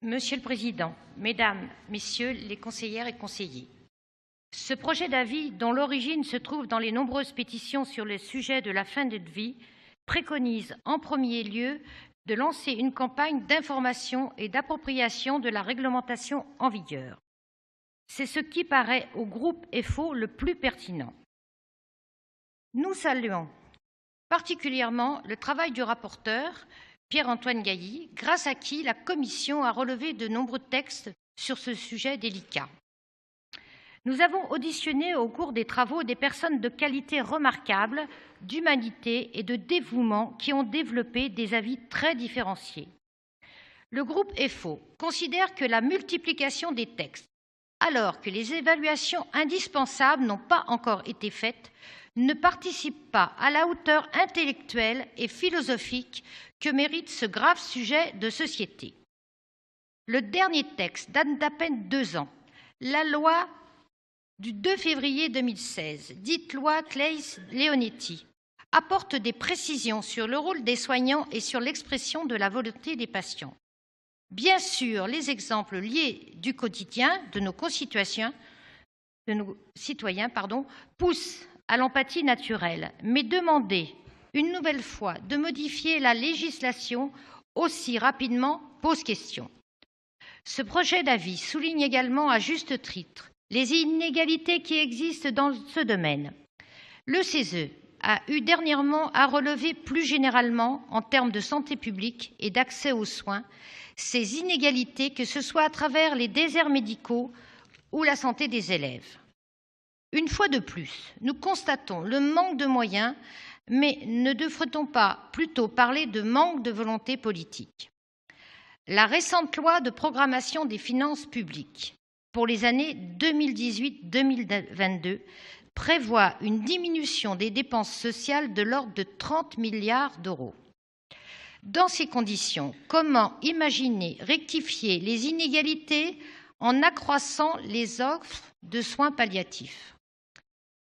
Monsieur le Président, Mesdames, Messieurs les conseillères et conseillers, ce projet d'avis, dont l'origine se trouve dans les nombreuses pétitions sur le sujet de la fin de vie, préconise en premier lieu de lancer une campagne d'information et d'appropriation de la réglementation en vigueur. C'est ce qui paraît au groupe EFO le plus pertinent. Nous saluons particulièrement le travail du rapporteur, Pierre-Antoine Gailly, grâce à qui la Commission a relevé de nombreux textes sur ce sujet délicat. Nous avons auditionné au cours des travaux des personnes de qualité remarquable, d'humanité et de dévouement qui ont développé des avis très différenciés. Le groupe EFO considère que la multiplication des textes, alors que les évaluations indispensables n'ont pas encore été faites, ne participe pas à la hauteur intellectuelle et philosophique que mérite ce grave sujet de société. Le dernier texte date d'à peine 2 ans, la loi du 2 février 2016, dite loi Claeys-Leonetti, apporte des précisions sur le rôle des soignants et sur l'expression de la volonté des patients. Bien sûr, les exemples liés du quotidien de nos citoyens, poussent à l'empathie naturelle, mais demander une nouvelle fois de modifier la législation aussi rapidement pose question. Ce projet d'avis souligne également à juste titre les inégalités qui existent dans ce domaine. Le CESE a eu dernièrement à relever plus généralement, en termes de santé publique et d'accès aux soins, ces inégalités, que ce soit à travers les déserts médicaux ou la santé des élèves. Une fois de plus, nous constatons le manque de moyens, mais ne devrait-on pas plutôt parler de manque de volonté politique? La récente loi de programmation des finances publiques pour les années 2018-2022 prévoit une diminution des dépenses sociales de l'ordre de 30 milliards d'euros. Dans ces conditions, comment imaginer rectifier les inégalités en accroissant les offres de soins palliatifs?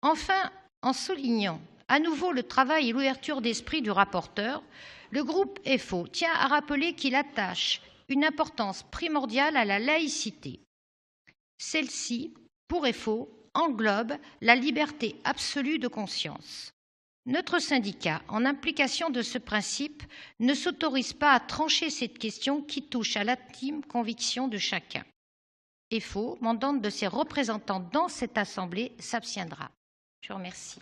Enfin, en soulignant à nouveau le travail et l'ouverture d'esprit du rapporteur, le groupe EFO tient à rappeler qu'il attache une importance primordiale à la laïcité. Celle-ci, pour EFO, englobe la liberté absolue de conscience. Notre syndicat, en implication de ce principe, ne s'autorise pas à trancher cette question qui touche à l'intime conviction de chacun. EFO, mandante de ses représentants dans cette Assemblée, s'abstiendra. Je vous remercie.